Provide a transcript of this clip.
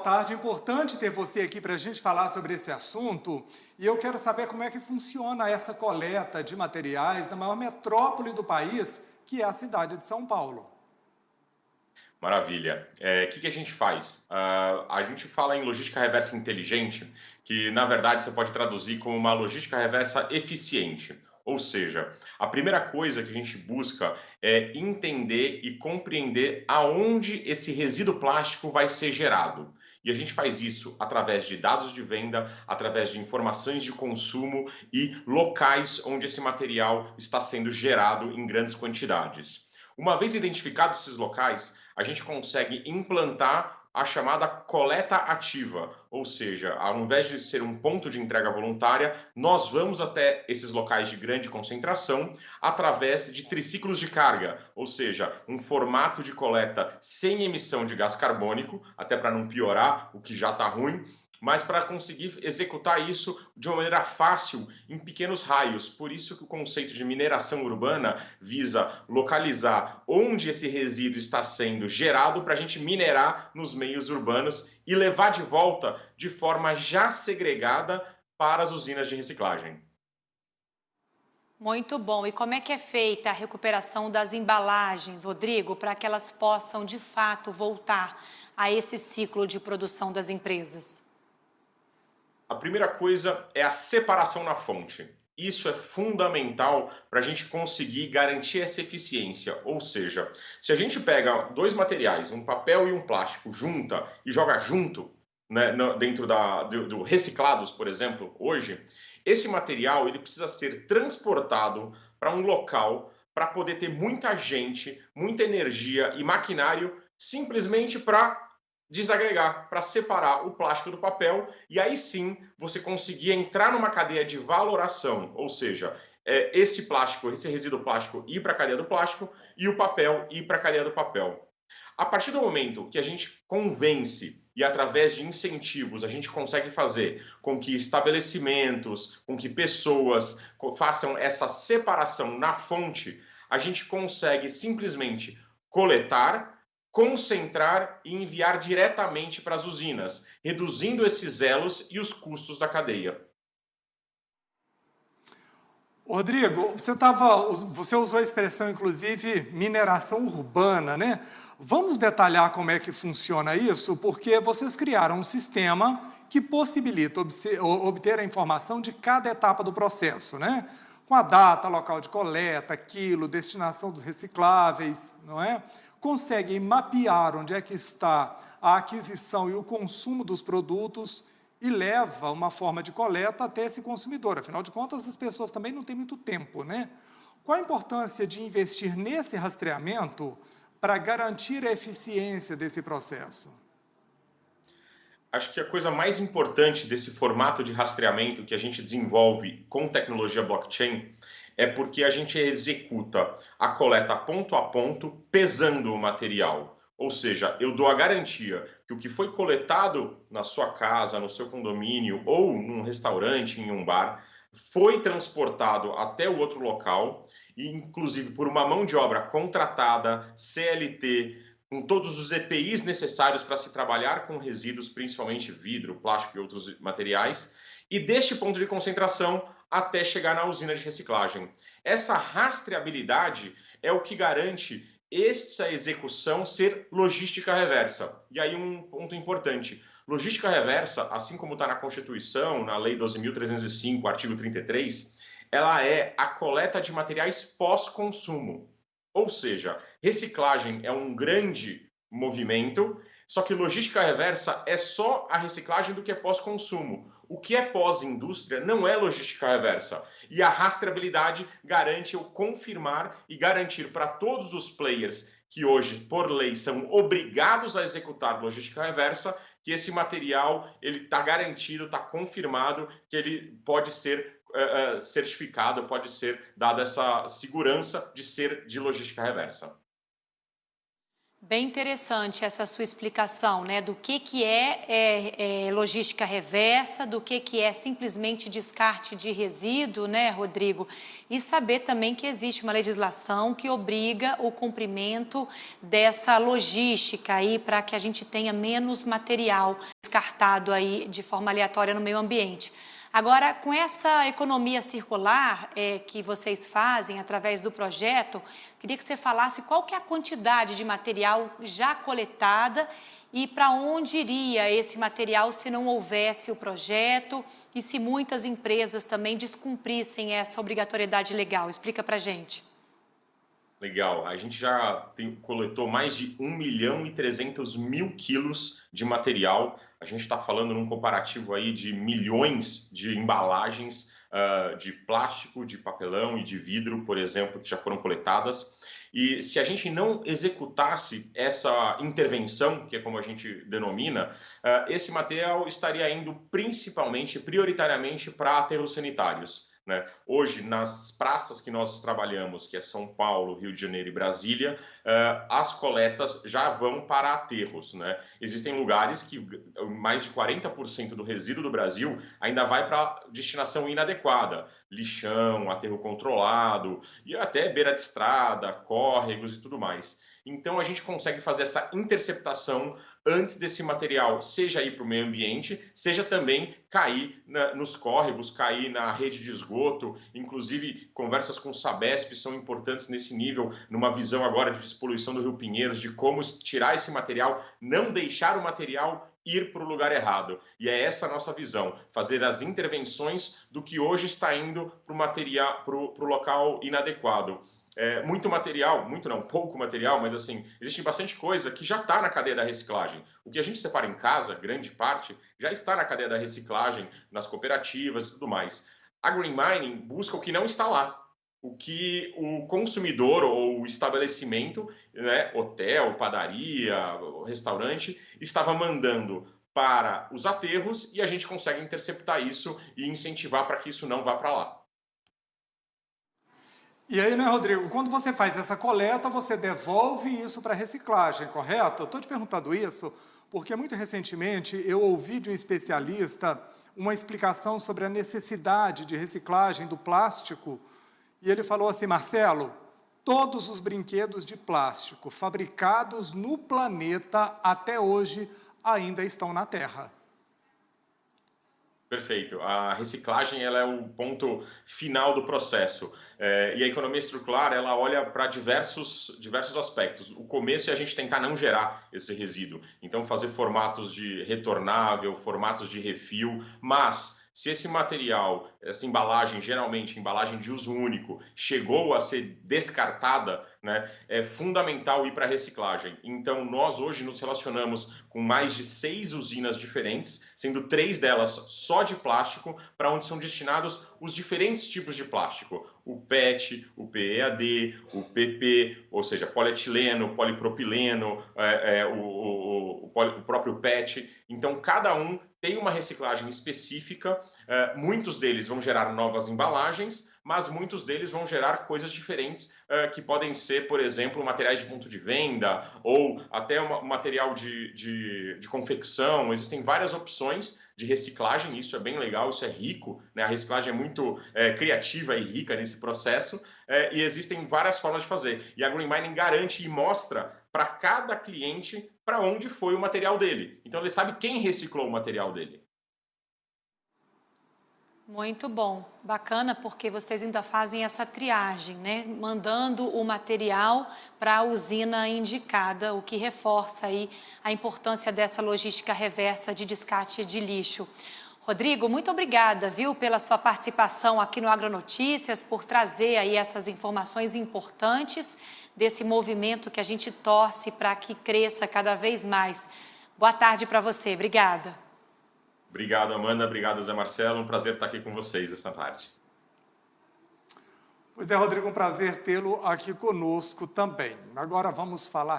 tarde. É importante ter você aqui para a gente falar sobre esse assunto. E eu quero saber como é que funciona essa coleta de materiais na maior metrópole do país, que é a cidade de São Paulo. Maravilha. Que a gente faz? A gente fala em logística reversa inteligente, que na verdade você pode traduzir como uma logística reversa eficiente. Ou seja, a primeira coisa que a gente busca é entender e compreender aonde esse resíduo plástico vai ser gerado. E a gente faz isso através de dados de venda, através de informações de consumo e locais onde esse material está sendo gerado em grandes quantidades. Uma vez identificados esses locais, a gente consegue implantar a chamada coleta ativa, ou seja, ao invés de ser um ponto de entrega voluntária, nós vamos até esses locais de grande concentração através de triciclos de carga, ou seja, um formato de coleta sem emissão de gás carbônico, até para não piorar o que já está ruim, mas para conseguir executar isso de uma maneira fácil em pequenos raios. Por isso que o conceito de mineração urbana visa localizar onde esse resíduo está sendo gerado para a gente minerar nos meios urbanos e levar de volta de forma já segregada para as usinas de reciclagem. Muito bom. E como é que é feita a recuperação das embalagens, Rodrigo, para que elas possam, de fato, voltar a esse ciclo de produção das empresas? A primeira coisa é a separação na fonte. Isso é fundamental para a gente conseguir garantir essa eficiência. Ou seja, se a gente pega dois materiais, um papel e um plástico, junta e joga junto, né, dentro do reciclados, por exemplo, hoje, esse material ele precisa ser transportado para um local para poder ter muita gente, muita energia e maquinário simplesmente para desagregar, para separar o plástico do papel e aí sim você conseguir entrar numa cadeia de valoração, ou seja, esse plástico, esse resíduo plástico ir para a cadeia do plástico e o papel ir para a cadeia do papel. A partir do momento que a gente convence e através de incentivos a gente consegue fazer com que estabelecimentos, com que pessoas façam essa separação na fonte, a gente consegue simplesmente coletar, concentrar e enviar diretamente para as usinas, reduzindo esses elos e os custos da cadeia. Rodrigo, você usou a expressão, inclusive, mineração urbana, né? Vamos detalhar como é que funciona isso, porque vocês criaram um sistema que possibilita obter a informação de cada etapa do processo, né? Com a data, local de coleta, quilo, destinação dos recicláveis, não é? Conseguem mapear onde é que está a aquisição e o consumo dos produtos e leva uma forma de coleta até esse consumidor. Afinal de contas, as pessoas também não têm muito tempo, né? Qual a importância de investir nesse rastreamento para garantir a eficiência desse processo? Acho que a coisa mais importante desse formato de rastreamento que a gente desenvolve com tecnologia blockchain é porque a gente executa a coleta ponto a ponto, pesando o material. Ou seja, eu dou a garantia que o que foi coletado na sua casa, no seu condomínio ou num restaurante, em um bar, foi transportado até o outro local e, inclusive, por uma mão de obra contratada, CLT, com todos os EPIs necessários para se trabalhar com resíduos, principalmente vidro, plástico e outros materiais, e deste ponto de concentração até chegar na usina de reciclagem. Essa rastreabilidade é o que garante esta execução ser logística reversa. E aí um ponto importante, logística reversa, assim como está na Constituição, na Lei 12.305, artigo 33, ela é a coleta de materiais pós-consumo. Ou seja, reciclagem é um grande movimento, só que logística reversa é só a reciclagem do que é pós-consumo. O que é pós-indústria não é logística reversa. E a rastreabilidade garante eu confirmar e garantir para todos os players que hoje, por lei, são obrigados a executar logística reversa, que esse material ele está garantido, está confirmado que ele pode ser certificado, pode ser dada essa segurança de ser de logística reversa. Bem interessante essa sua explicação, né, do que é logística reversa, do que é simplesmente descarte de resíduo, né, Rodrigo? E saber também que existe uma legislação que obriga o cumprimento dessa logística aí para que a gente tenha menos material descartado aí de forma aleatória no meio ambiente. Agora, com essa economia circular que vocês fazem através do projeto, queria que você falasse qual que é a quantidade de material já coletada e para onde iria esse material se não houvesse o projeto e se muitas empresas também descumprissem essa obrigatoriedade legal. Explica para a gente. Legal, a gente já coletou mais de 1.300.000 quilos de material. A gente está falando num comparativo aí de milhões de embalagens de plástico, de papelão e de vidro, por exemplo, que já foram coletadas. E se a gente não executasse essa intervenção, que é como a gente denomina, esse material estaria indo principalmente, prioritariamente para aterros sanitários. Né? Hoje, nas praças que nós trabalhamos, que é São Paulo, Rio de Janeiro e Brasília, as coletas já vão para aterros. Né? Existem lugares que mais de 40% do resíduo do Brasil ainda vai para destinação inadequada, lixão, aterro controlado e até beira de estrada, córregos e tudo mais. Então, a gente consegue fazer essa interceptação antes desse material, seja ir para o meio ambiente, seja também cair nos córregos, cair na rede de esgoto. Inclusive, conversas com o Sabesp são importantes nesse nível, numa visão agora de despoluição do Rio Pinheiros, de como tirar esse material, não deixar o material ir para o lugar errado. E é essa a nossa visão, fazer as intervenções do que hoje está indo para o material, para o local inadequado. Muito material, muito não, pouco material, mas assim, existe bastante coisa que já está na cadeia da reciclagem. O que a gente separa em casa, grande parte, já está na cadeia da reciclagem, nas cooperativas e tudo mais. A Green Mining busca o que não está lá, o que o consumidor ou o estabelecimento, né, hotel, padaria, restaurante, estava mandando para os aterros e a gente consegue interceptar isso e incentivar para que isso não vá para lá. E aí, né, Rodrigo, quando você faz essa coleta, você devolve isso para reciclagem, correto? Eu estou te perguntando isso porque muito recentemente eu ouvi de um especialista uma explicação sobre a necessidade de reciclagem do plástico e ele falou assim, Marcelo, todos os brinquedos de plástico fabricados no planeta até hoje ainda estão na Terra. Perfeito. A reciclagem ela é o ponto final do processo. E a economia circular ela olha para diversos aspectos. O começo é a gente tentar não gerar esse resíduo. Então, fazer formatos de retornável, formatos de refil, mas se esse material, essa embalagem, geralmente embalagem de uso único, chegou a ser descartada, né, é fundamental ir para a reciclagem. Então, nós hoje nos relacionamos com mais de 6 usinas diferentes, sendo 3 delas só de plástico, para onde são destinados os diferentes tipos de plástico. O PET, o PEAD, o PP, ou seja, polietileno, polipropileno, o próprio PET. Então, cada um tem uma reciclagem específica, muitos deles vão gerar novas embalagens, mas muitos deles vão gerar coisas diferentes, que podem ser, por exemplo, materiais de ponto de venda ou até material de confecção. Existem várias opções de reciclagem, isso é bem legal, isso é rico, né? A reciclagem é muito criativa e rica nesse processo, e existem várias formas de fazer. E a Green Mining garante e mostra para cada cliente para onde foi o material dele. Então, ele sabe quem reciclou o material dele. Muito bom, bacana porque vocês ainda fazem essa triagem, né? Mandando o material para a usina indicada, o que reforça aí a importância dessa logística reversa de descarte de lixo. Rodrigo, muito obrigada, viu, pela sua participação aqui no Agronotícias, por trazer aí essas informações importantes desse movimento que a gente torce para que cresça cada vez mais. Boa tarde para você, obrigada. Obrigado, Amanda. Obrigado, Zé Marcelo. Um prazer estar aqui com vocês esta tarde. Pois é, Rodrigo, um prazer tê-lo aqui conosco também. Agora vamos falar